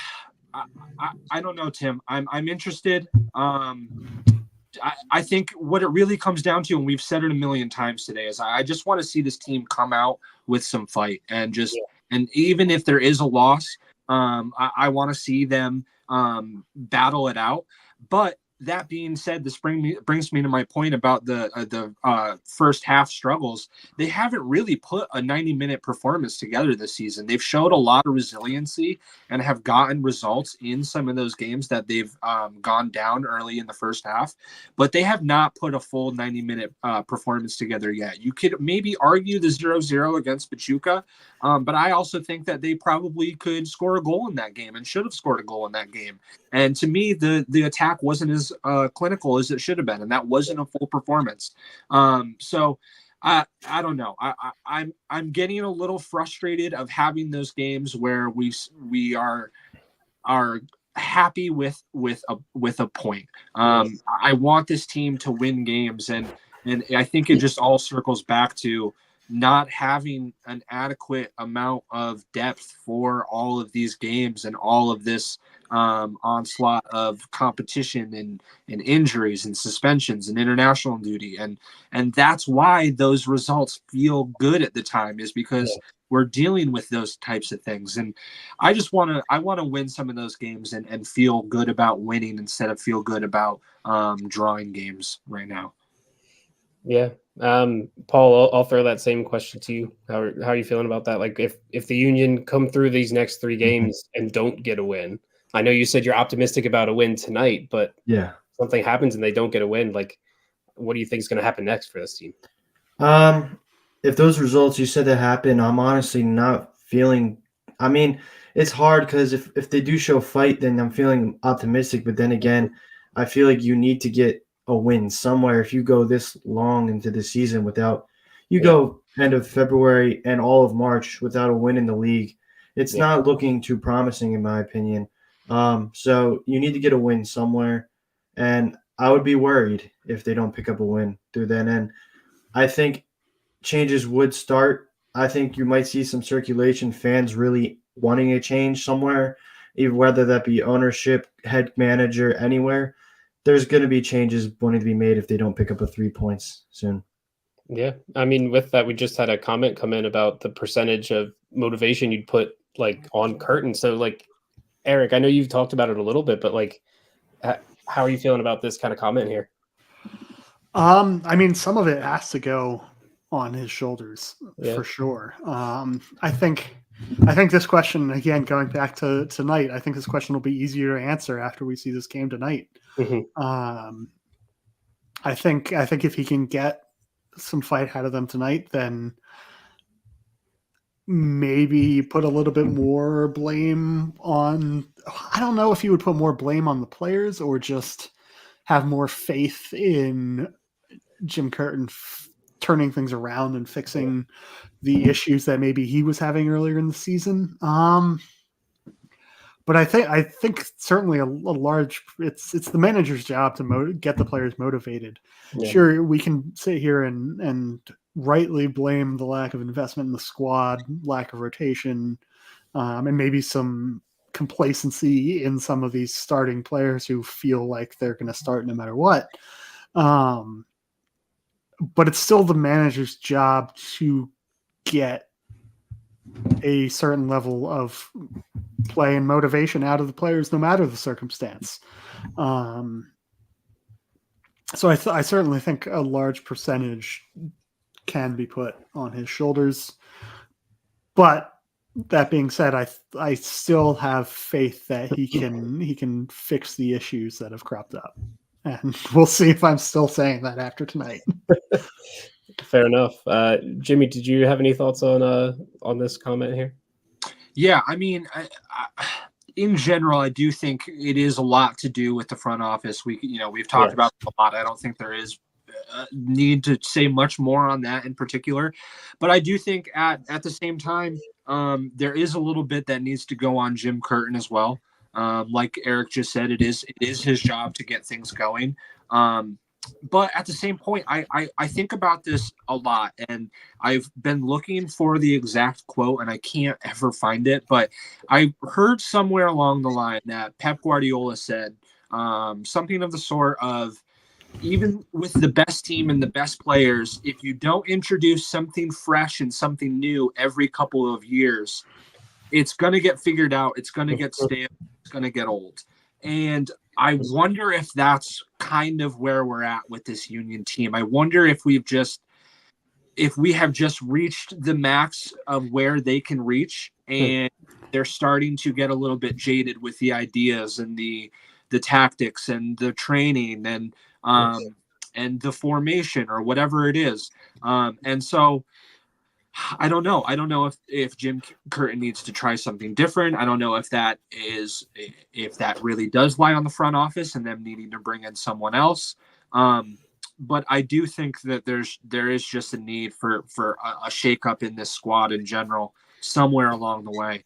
don't know, Tim. I'm interested. I think what it really comes down to, and we've said it a million times today, is I just want to see this team come out with some fight, and and even if there is a loss, I want to see them battle it out. But that being said, this brings me to my point about the first half struggles. They haven't really put a 90-minute performance together this season. They've showed a lot of resiliency and have gotten results in some of those games that they've gone down early in the first half, but they have not put a full 90-minute performance together yet. You could maybe argue the 0-0 against Pachuca, but I also think that they probably could score a goal in that game and should have scored a goal in that game. And to me, the attack wasn't as clinical as it should have been, and that wasn't a full performance. So I don't know. I'm getting a little frustrated of having those games where we are happy with a point. I want this team to win games, and I think it just all circles back to not having an adequate amount of depth for all of these games and all of this onslaught of competition and injuries and suspensions and international duty. And that's why those results feel good at the time, is because we're dealing with those types of things. And I want to win some of those games and feel good about winning instead of feel good about drawing games right now. Yeah. Paul, I'll throw that same question to you. How are you feeling about that? Like if the Union come through these next 3 games and don't get a win, I know you said you're optimistic about a win tonight, but Yeah. something happens and they don't get a win, like what do you think is going to happen next for this team? If those results you said that happen, I'm honestly not feeling. I mean, it's hard because if they do show fight, then I'm feeling optimistic. But then again, I feel like you need to get a win somewhere. If you go this long into the season without, you go end of February and all of March without a win in the league, it's not looking too promising in my opinion. So you need to get a win somewhere, and I would be worried if they don't pick up a win through then. And I think changes would start. I think you might see some circulation, fans really wanting a change somewhere, even whether that be ownership, head manager, anywhere. There's going to be changes wanting to be made if they don't pick up a 3 points soon. Yeah. I mean, with that, we just had a comment come in about the percentage of motivation you'd put like on Curtin. So like, Eric, I know you've talked about it a little bit, but like, how are you feeling about this kind of comment here? I mean, some of it has to go on his shoulders for sure. I think this question, again, going back to tonight, I think this question will be easier to answer after we see this game tonight. I think if he can get some fight out of them tonight, then maybe put a little bit more blame on. I don't know if he would put more blame on the players or just have more faith in Jim Curtin turning things around and fixing the issues that maybe he was having earlier in the season. But I think certainly a large it's the manager's job to get the players motivated. Yeah. Sure, we can sit here and rightly blame the lack of investment in the squad, lack of rotation, and maybe some complacency in some of these starting players who feel like they're going to start no matter what. But it's still the manager's job to get a certain level of play and motivation out of the players, no matter the circumstance. So I certainly think a large percentage can be put on his shoulders. But that being said, I still have faith that he can fix the issues that have cropped up. And we'll see if I'm still saying that after tonight. Fair enough. Jimmy, did you have any thoughts on this comment here? Yeah, I mean, in general, I do think it is a lot to do with the front office. We've talked about it a lot. I don't think there is need to say much more on that in particular, but I do think at the same time, there is a little bit that needs to go on Jim Curtin as well. Like Eric just said, it is his job to get things going. But at the same point, I think about this a lot, and I've been looking for the exact quote, and I can't ever find it. But I heard somewhere along the line that Pep Guardiola said something of the sort of, even with the best team and the best players, if you don't introduce something fresh and something new every couple of years, it's going to get figured out. It's going to get stale. It's going to get old. And I wonder if that's kind of where we're at with this Union team. I wonder if we have just reached the max of where they can reach, and they're starting to get a little bit jaded with the ideas and the tactics and the training and the formation or whatever it is. And so I don't know. I don't know if Jim Curtin needs to try something different. I don't know if that really does lie on the front office and them needing to bring in someone else. But I do think that there is just a need for a shakeup in this squad in general somewhere along the way.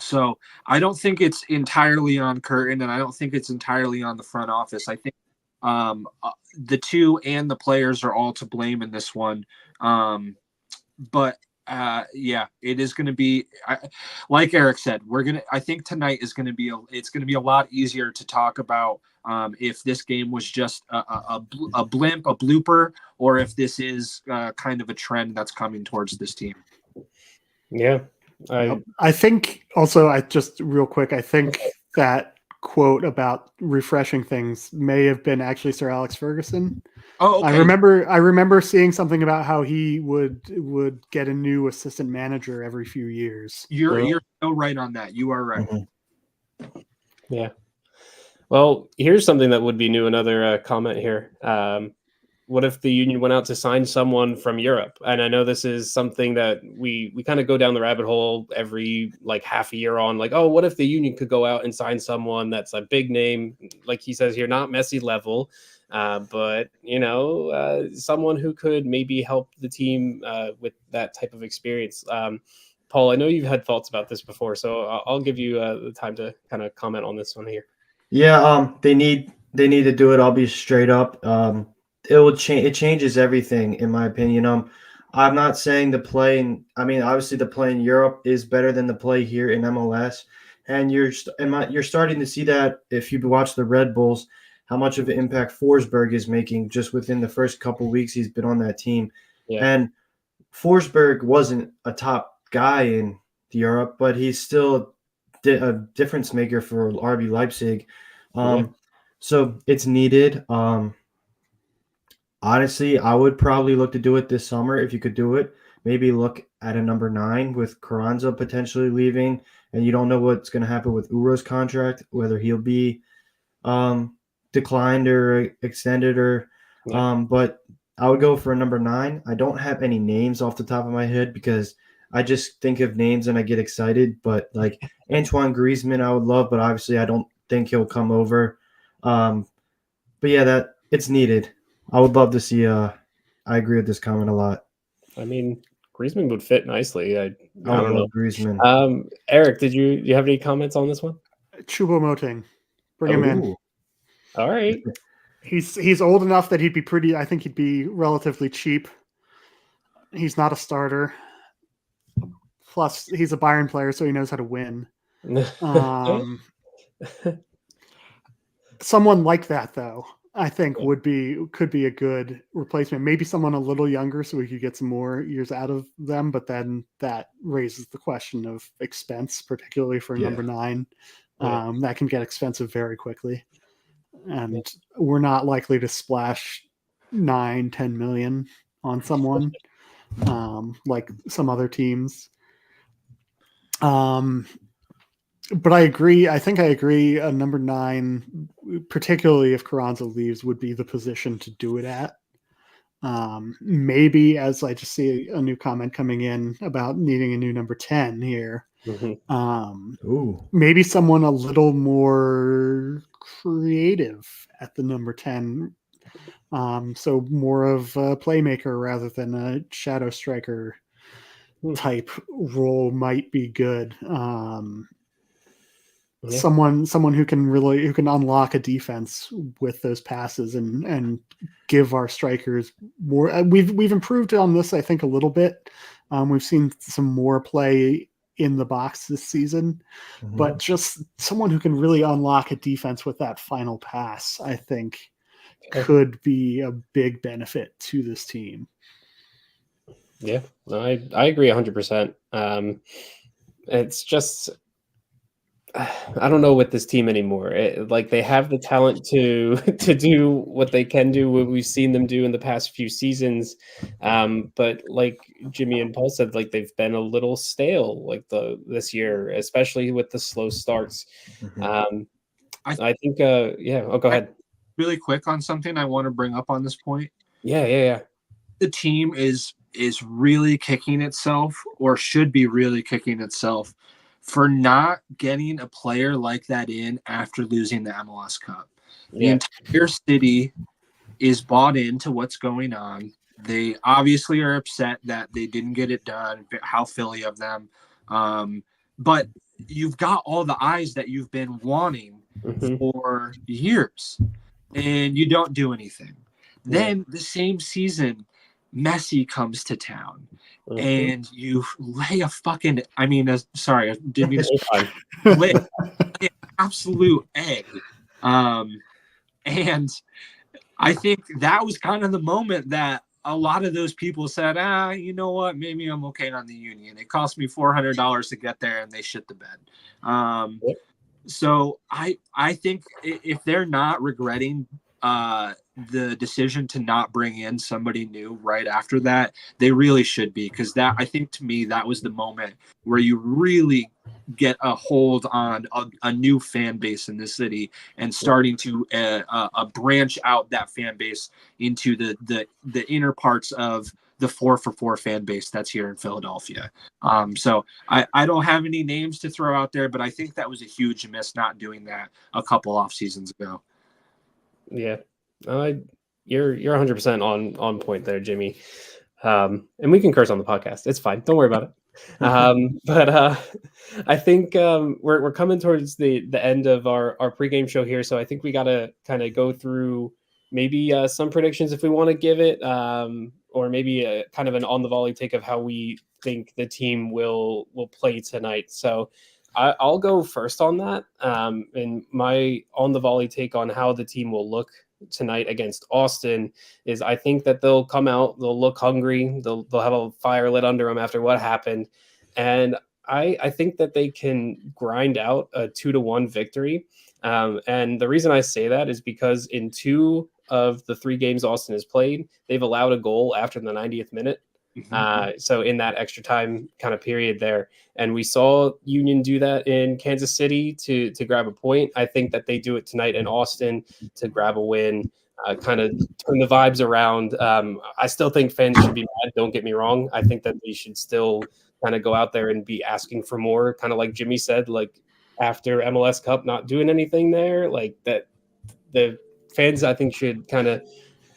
So I don't think it's entirely on Curtin, and I don't think it's entirely on the front office. I think the two and the players are all to blame in this one. But yeah, it is going to be like Eric said. I think tonight is going to be it's going to be a lot easier to talk about if this game was just a blimp, a blooper, or if this is kind of a trend that's coming towards this team. Yeah, I think also, I just real quick, I think that quote about refreshing things may have been actually Sir Alex Ferguson. Oh, okay. I remember seeing something about how he would get a new assistant manager every few years. You're so right on that. You are right. Mm-hmm. Yeah. Well, here's something that would be new. Another comment here. What if the Union went out to sign someone from Europe? And I know this is something that we kind of go down the rabbit hole every like half a year on, like, oh, what if the Union could go out and sign someone that's a big name, like he says here, not Messi level, but someone who could maybe help the team with that type of experience. Paul, I know you've had thoughts about this before, so I'll give you the time to kind of comment on this one here. Yeah, they need to do it. I'll be straight up. It will change. It changes everything, in my opinion. I'm not saying the play. Obviously, the play in Europe is better than the play here in MLS, and you're starting to see that if you watch the Red Bulls, how much of an impact Forsberg is making just within the first couple of weeks he's been on that team. Yeah. And Forsberg wasn't a top guy in Europe, but he's still a difference maker for RB Leipzig. So it's needed. Honestly, I would probably look to do it this summer if you could do it. Maybe look at a number 9 with Carranza potentially leaving, and you don't know what's going to happen with Uro's contract, whether he'll be declined or extended but I would go for a number 9. I don't have any names off the top of my head because I just think of names and I get excited. But like Antoine Griezmann, I would love, but obviously I don't think he'll come over. But yeah, that it's needed. I would love to see. I agree with this comment a lot. I mean, Griezmann would fit nicely. I don't know Griezmann. Eric, did you have any comments on this one? Choupo-Moting, bring him in. All right. He's old enough that he'd be pretty. I think he'd be relatively cheap. He's not a starter. Plus, he's a Bayern player, so he knows how to win. Someone like that, though, I think could be a good replacement. Maybe someone a little younger, so we could get some more years out of them. But then that raises the question of expense, particularly for number 9. That can get expensive very quickly, and we're not likely to splash 9-10 million on someone like some other teams. But I agree. I think I agree. Number 9, particularly if Carranza leaves, would be the position to do it at. Maybe, as I just see a new comment coming in about needing a new number 10 here. Maybe someone a little more creative at the number 10. So more of a playmaker rather than a shadow striker type role might be good. Someone who can unlock a defense with those passes and give our strikers more. We've improved on this, I think, a little bit. We've seen some more play in the box this season, but just someone who can really unlock a defense with that final pass, I think, could be a big benefit to this team. Yeah, no, I agree 100%. It's just, I don't know with this team anymore. They have the talent to do what they can do, what we've seen them do in the past few seasons. But like Jimmy and Paul said, they've been a little stale this year, especially with the slow starts. I think go ahead. Really quick on something I want to bring up on this point. Yeah. The team is really kicking itself, or should be really kicking itself, for not getting a player like that in after losing the MLS Cup. The entire city is bought into what's going on. They obviously are upset that they didn't get it done. How Philly of them. But you've got all the eyes that you've been wanting for years, and you don't do anything. Then the same season, Messi comes to town Mhm. and you lay a fucking, sorry, I didn't mean to It's fine. lay an absolute egg. And I think that was kind of the moment that a lot of those people said, you know what, maybe I'm okay on the Union. It cost me $400 to get there, and they shit the bed. Yep. So I think if they're not regretting the decision to not bring in somebody new right after that, they really should be, because that, I think, to me, that was the moment where you really get a hold on a new fan base in the city and starting to branch out that fan base into the inner parts of the 4-for-4 fan base that's here in Philadelphia. So I don't have any names to throw out there, but I think that was a huge miss not doing that a couple off seasons ago. Yeah, you're 100% on point there, Jimmy. And we can curse on the podcast. It's fine. Don't worry about it. But I think we're coming towards the end of our pregame show here, so I think we got to kind of go through maybe some predictions if we want to give it, or maybe a kind of an on the volley take of how we think the team will play tonight. So I'll go first on that. And my on the volley take on how the team will look tonight against Austin is I think that they'll come out, they'll look hungry, they'll have a fire lit under them after what happened. And I think that they can grind out a 2-1 victory. And the reason I say that is because in 2 of the 3 games Austin has played, they've allowed a goal after the 90th minute. So in that extra time kind of period there, and we saw Union do that in Kansas City to grab a point. I think that they do it tonight in Austin to grab a win, kind of turn the vibes around. I still think fans should be mad. Don't get me wrong. I think that they should still kind of go out there and be asking for more, kind of like Jimmy said, like after MLS Cup not doing anything there, like that the fans I think should kind of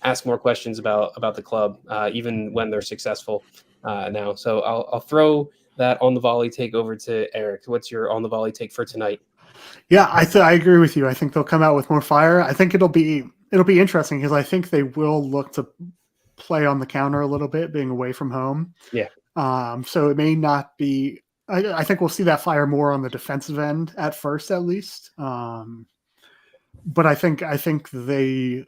ask more questions about the club, even when they're successful now. So I'll throw that on the volley take over to Eric. What's your on the volley take for tonight? Yeah, I agree with you. I think they'll come out with more fire. I think it'll be interesting because I think they will look to play on the counter a little bit, being away from home. Yeah. So it may not be. I think we'll see that fire more on the defensive end at first, at least. But I think they.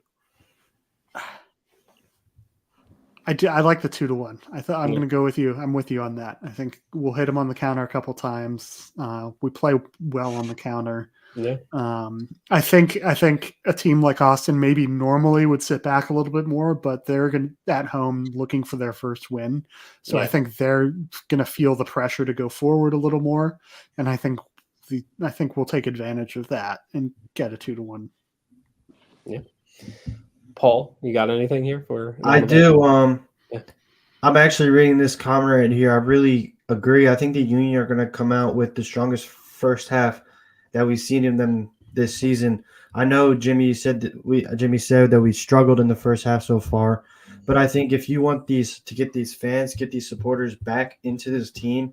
I like the 2-1. I'm going to go with you. I'm with you on that. I think we'll hit them on the counter a couple times. We play well on the counter. Yeah. I think a team like Austin maybe normally would sit back a little bit more, but they're at home looking for their first win. So I think they're going to feel the pressure to go forward a little more, and I think we'll take advantage of that and get a 2-1. Yeah. Paul, you got anything here for? I do. I'm actually reading this comment right here. I really agree. I think the Union are going to come out with the strongest first half that we've seen in them this season. I know Jimmy said that we struggled in the first half so far, but I think if you want to get these fans, get these supporters back into this team,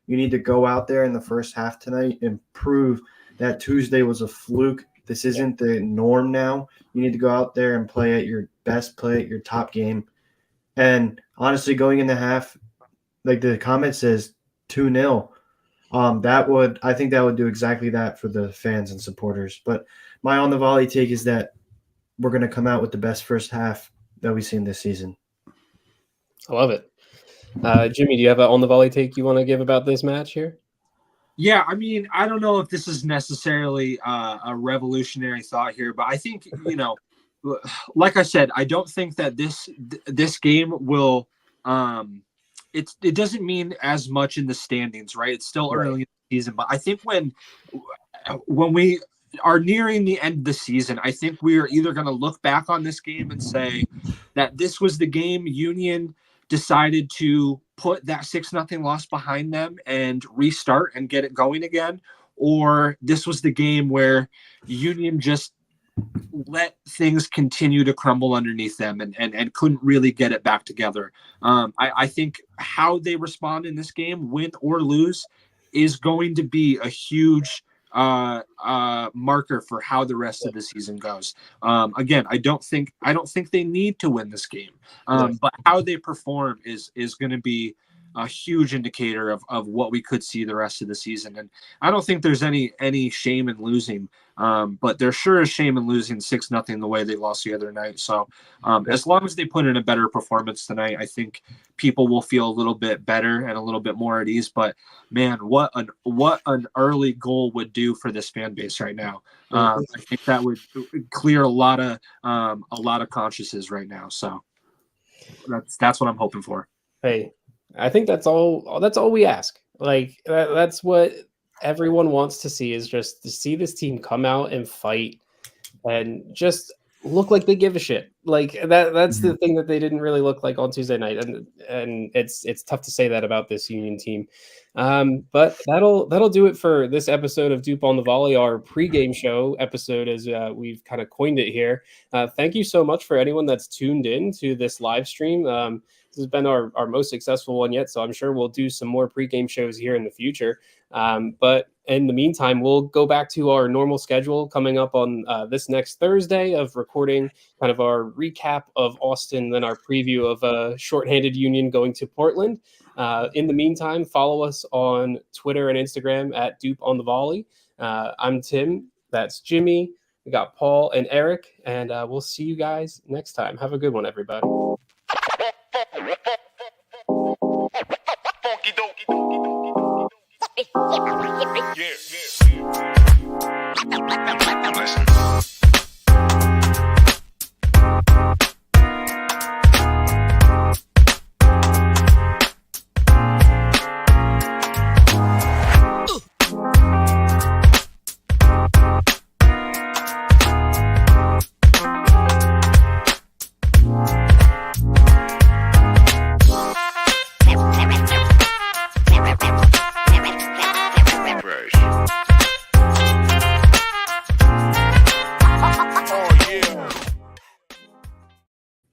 you need to go out there in the first half tonight and prove that Tuesday was a fluke. This isn't the norm now. You need to go out there and play at your best, play at your top game. And honestly, going in the half, like the comment says, 2-0. I think that would do exactly that for the fans and supporters. But my on the volley take is that we're going to come out with the best first half that we've seen this season. I love it. Jimmy, do you have an on the volley take you want to give about this match here? Yeah, I mean, I don't know if this is necessarily a revolutionary thought here, but I think, like I said, I don't think that this game will it doesn't mean as much in the standings, right? It's still early in the season, but I think when we are nearing the end of the season, I think we are either going to look back on this game and say that this was the game Union decided to put that 6-0 loss behind them and restart and get it going again, or this was the game where Union just let things continue to crumble underneath them and couldn't really get it back together. I think how they respond in this game, win or lose, is going to be a huge marker for how the rest of the season goes. Again, I don't think they need to win this game, but how they perform is going to be a huge indicator of what we could see the rest of the season. And I don't think there's any shame in losing, but there sure is shame in losing 6-0 the way they lost the other night. So as long as they put in a better performance tonight, I think people will feel a little bit better and a little bit more at ease. But man, what an early goal would do for this fan base right now. I think that would clear a lot of consciences right now. So that's what I'm hoping for. Hey, I think that's all we ask. Like that's what everyone wants to see, is just to see this team come out and fight and just look like they give a shit. Like that's the thing that they didn't really look like on Tuesday night. And it's tough to say that about this Union team. But that'll do it for this episode of Doop on the Volley, our pregame show episode, as we've kind of coined it here. Thank you so much for anyone that's tuned in to this live stream. This has been our most successful one yet, so I'm sure we'll do some more pregame shows here in the future. But in the meantime, we'll go back to our normal schedule coming up on this next Thursday of recording kind of our recap of Austin, then our preview of a shorthanded Union going to Portland. In the meantime, follow us on Twitter and Instagram at Doop on the Volley. I'm Tim. That's Jimmy. We got Paul and Eric, and we'll see you guys next time. Have a good one, everybody.